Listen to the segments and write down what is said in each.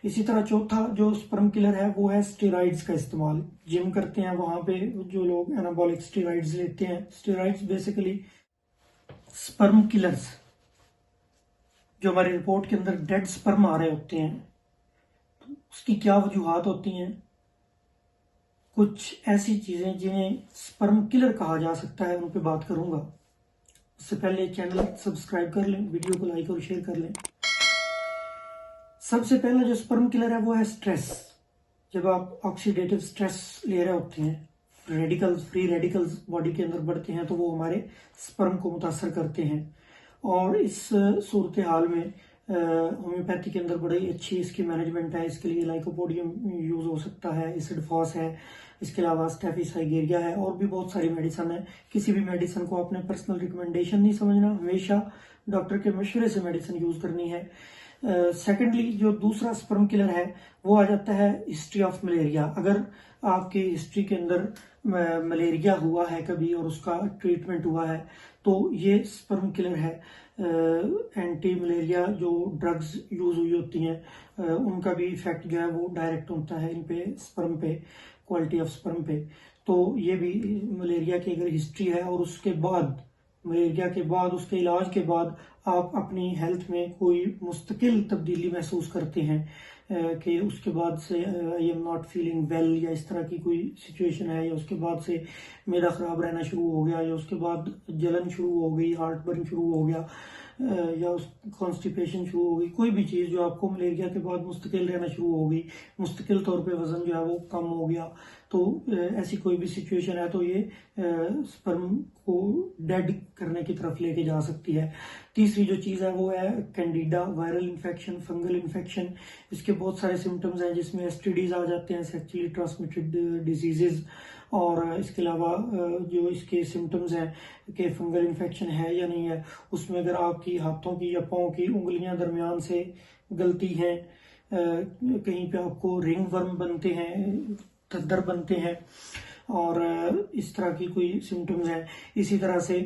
इसी तरह चौथा जो स्पर्म किलर है वो है स्टेरॉइड्स का इस्तेमाल। जिम करते हैं वहां पे जो लोग एनाबॉलिक स्टेरॉइड्स लेते हैं, स्टेरॉइड्स बेसिकली स्पर्म किलर्स, जो हमारी रिपोर्ट के अंदर डेड स्पर्म आ रहे होते हैं, तो उसकी क्या वजूहात होती हैं, कुछ ऐसी चीजें जिन्हें स्पर्म किलर कहा जा सकता है, उन पर बात करूंगा। उससे पहले चैनल सब्सक्राइब कर लें, वीडियो को लाइक और शेयर कर लें। सबसे पहला जो स्पर्म किलर है वो है स्ट्रेस। जब आप ऑक्सीडेटिव स्ट्रेस ले रहे होते हैं, फ्री रेडिकल्स बॉडी के अंदर बढ़ते हैं, तो वो हमारे स्पर्म को मुतासर करते हैं। और इस सूरत हाल में होम्योपैथी के अंदर बड़ी अच्छी इसकी मैनेजमेंट है। इसके लिए लाइकोपोडियम यूज हो सकता है, एसिडफॉस है, इसके अलावा स्टेफिसाइगेरिया है, और भी बहुत सारी मेडिसिन है। किसी भी मेडिसिन को अपने पर्सनल रिकमेंडेशन नहीं समझना, हमेशा डॉक्टर के मशवरे से मेडिसिन यूज करनी है। सेकेंडली जो दूसरा स्पर्म किलर है वो आ जाता है हिस्ट्री ऑफ मलेरिया। अगर आपकी हिस्ट्री के अंदर मलेरिया हुआ है कभी और उसका ट्रीटमेंट हुआ है, तो ये स्पर्म किलर है। एंटी मलेरिया जो ड्रग्स यूज हुई होती हैं उनका भी इफेक्ट जो है वो डायरेक्ट होता है इन पे, स्पर्म पे, क्वालिटी ऑफ स्पर्म पे। तो ये भी मलेरिया की अगर हिस्ट्री है और उसके बाद, मलेरिया के बाद, उसके इलाज के बाद आप अपनी हेल्थ में कोई मुस्तकिल तब्दीली महसूस करते हैं कि उसके बाद से I am not feeling well, या इस तरह की कोई सिचुएशन है, या उसके बाद से मेरा खराब रहना शुरू हो गया, या उसके बाद जलन शुरू हो गई, हार्ट बर्न शुरू हो गया, या उस कॉन्स्टिपेशन शुरू हो गई, कोई भी चीज़ जो आपको मलेरिया के बाद मुस्तकिल रहना शुरू हो गई, मुस्तकिल तौर पे वजन जो है वो कम हो गया, तो ऐसी कोई भी सिचुएशन है तो ये स्पर्म को डेड करने की तरफ लेके जा सकती है। तीसरी जो चीज़ है वो है Candida, viral infection, fungal infection. इसके बहुत सारे सिम्टम्स हैं जिसमें एसटीडीज आ जाते हैं, सेक्सुअली ट्रांसमिटेड डिजीजेज। और इसके अलावा जो इसके सिम्टम्स हैं कि फंगल इन्फेक्शन है या नहीं है, उसमें अगर आपकी हाथों की या पाँव की उंगलियां दरमियान से गलती हैं, कहीं पे आपको रिंग वर्म बनते हैं, थद्दर बनते हैं, और इस तरह की कोई सिम्टम्स हैं। इसी तरह से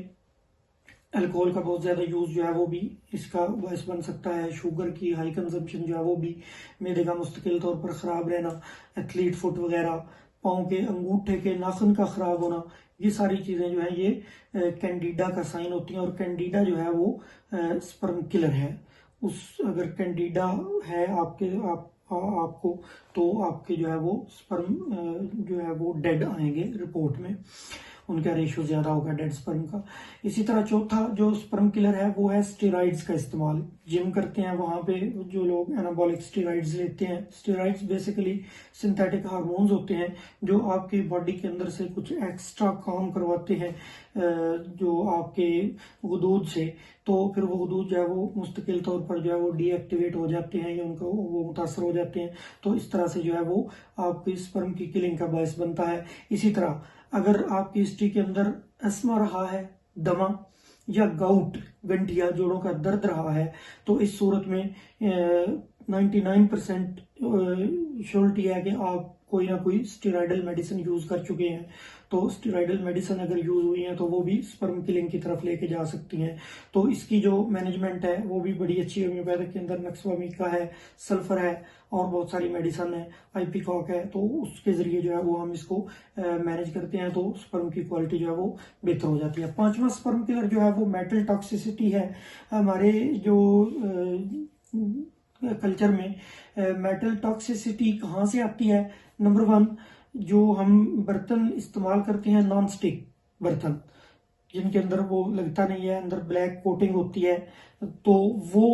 अल्कोहल का बहुत ज़्यादा यूज़ जो है वो भी इसका बायस बन सकता है। शुगर की हाई कंजम्पशन जो है वो भी, मैदे का मुस्तकिल तौर पर ख़राब रहना, एथलीट फुट वगैरह, पाँव के अंगूठे के नाखून का ख़राब होना, ये सारी चीज़ें जो है ये कैंडिडा का साइन होती हैं। और कैंडिडा जो है वो स्पर्म किलर है। अगर कैंडिडा है आपको, तो आपके जो है वो स्पर्म जो है वो डेड आएंगे रिपोर्ट में, उनका रेशियो ज्यादा होगा डेड स्पर्म का। इसी तरह चौथा जो स्पर्म किलर है वो है स्टेरॉइड्स का इस्तेमाल। जिम करते हैं वहां पे जो लोग एनाबॉलिक स्टेरॉइड्स लेते हैं, स्टेरॉइड्स बेसिकली सिंथेटिक हार्मोन्स होते हैं जो आपकी बॉडी के अंदर से कुछ एक्स्ट्रा काम करवाते हैं जो आपके वजूद से। तो फिर वो वजूद जो है वो मुस्तकिल तौर पर जो है वो डीएक्टिवेट हो जाते हैं, या उनको वो मुतासर हो जाते हैं। तो इस तरह से जो है वो आपकी स्पर्म की किलिंग का बायस बनता है। इसी तरह अगर आपकी हिस्ट्री के अंदर अस्थमा रहा है, दमा या गाउट, गंठिया जोड़ों का दर्द रहा है, तो इस सूरत में 99% श्योरिटी है कि आप कोई ना कोई स्टेरॉइडल मेडिसिन यूज कर चुके हैं। तो स्टेरॉइडल मेडिसिन अगर यूज हुई है तो वो भी स्पर्म किलिंग की तरफ लेके जा सकती हैं। तो इसकी जो मैनेजमेंट है वो भी बड़ी अच्छी है। होम्योपैथिक के अंदर नक्सवामिका है, सल्फर है, और बहुत सारी मेडिसिन है, आइपीकॉक है, तो उसके जरिए जो है वो हम इसको मैनेज करते हैं, तो स्पर्म की क्वालिटी जो है वो बेहतर हो जाती है। पांचवा स्पर्म किलर जो है वो मेटल टॉक्सिसिटी है। हमारे जो कल्चर में मेटल टॉक्सिसिटी कहाँ से आती है? नंबर वन, जो हम बर्तन इस्तेमाल करते हैं, नॉन स्टिक बर्तन जिनके अंदर वो लगता नहीं है, अंदर ब्लैक कोटिंग होती है, तो वो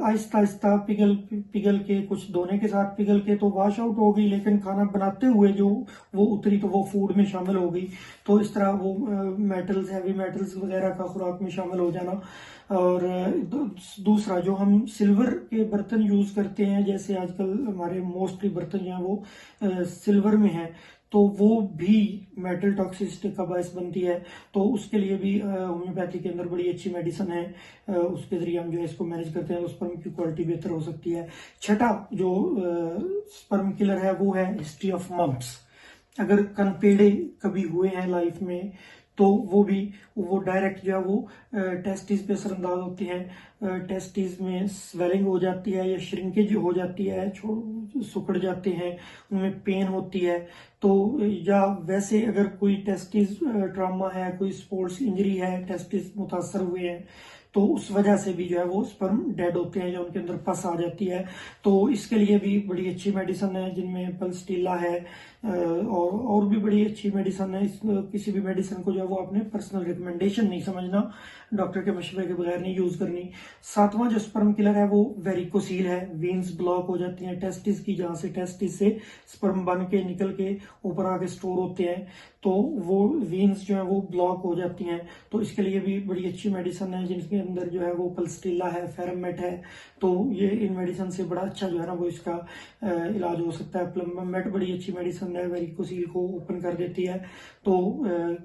आहिस्ता आहिस्ता पिघल पिघल के, कुछ धोने के साथ पिघल के तो वॉश आउट हो गई, लेकिन खाना बनाते हुए जो वो उतरी तो वो फूड में शामिल हो गई। तो इस तरह वो मेटल्स, हैवी मेटल्स वगैरह का खुराक में शामिल हो जाना। और दूसरा, जो हम सिल्वर के बर्तन यूज करते हैं, जैसे आजकल हमारे मोस्टली बर्तन जो है वो सिल्वर में है, तो वो भी मेटल टॉक्सिसिटी का बायस बनती है। तो उसके लिए भी होम्योपैथी के अंदर बड़ी अच्छी मेडिसिन है, उसके जरिए हम जो है इसको मैनेज करते हैं, तो स्पर्म की क्वालिटी बेहतर हो सकती है। छठा जो स्पर्म किलर है वो है हिस्ट्री ऑफ मम्प्स। अगर कनपेड़े कभी हुए हैं लाइफ में, तो वो डायरेक्ट जो है वो टेस्टिस पे असरअंदाज होते हैं। टेस्टिस में स्वेलिंग हो जाती है या श्रिंकेज हो जाती है, सिकुड़ जाते हैं, उनमें पेन होती है। तो या वैसे अगर कोई टेस्टिस ट्रॉमा है, कोई स्पोर्ट्स इंजरी है, टेस्टिस मुतासर हुए हैं, तो उस वजह से भी जो है वो स्पर्म डेड होते हैं, जो उनके अंदर पस आ जाती है। तो इसके लिए भी बड़ी अच्छी मेडिसिन है, जिनमें पल्सटीला है और भी बड़ी अच्छी मेडिसिन है। किसी भी मेडिसिन को जो है वो अपने पर्सनल रिकमेंडेशन नहीं समझना, डॉक्टर के मशवरे के बगैर नहीं यूज करनी। सातवां जो स्पर्म किलर है वो वेरिकोसील है। वेन्स ब्लॉक हो जाती हैं टेस्टिस की, जहां से टेस्टिस से स्पर्म बन के निकल के ऊपर आके स्टोर होते हैं, तो वो वेन्स जो है वो ब्लॉक हो जाती हैं। तो इसके लिए भी बड़ी अच्छी मेडिसिन है, जिनके अंदर जो है वो पल्सटीला है, फेरमेट है। तो ये इन मेडिसिन से बड़ा अच्छा जो है ना वो इसका इलाज हो सकता है। प्लम्बामेट बड़ी अच्छी मेडिसिन है, वेरिकोसील को ओपन कर देती है। तो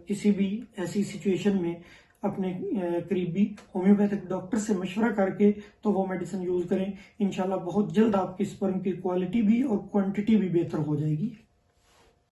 किसी भी ऐसी सिचुएशन में अपने करीबी होम्योपैथिक डॉक्टर से मशवरा करके तो वो मेडिसिन यूज करें। इंशाल्लाह बहुत जल्द आपकी स्पर्म की क्वालिटी भी और क्वांटिटी भी बेहतर हो जाएगी।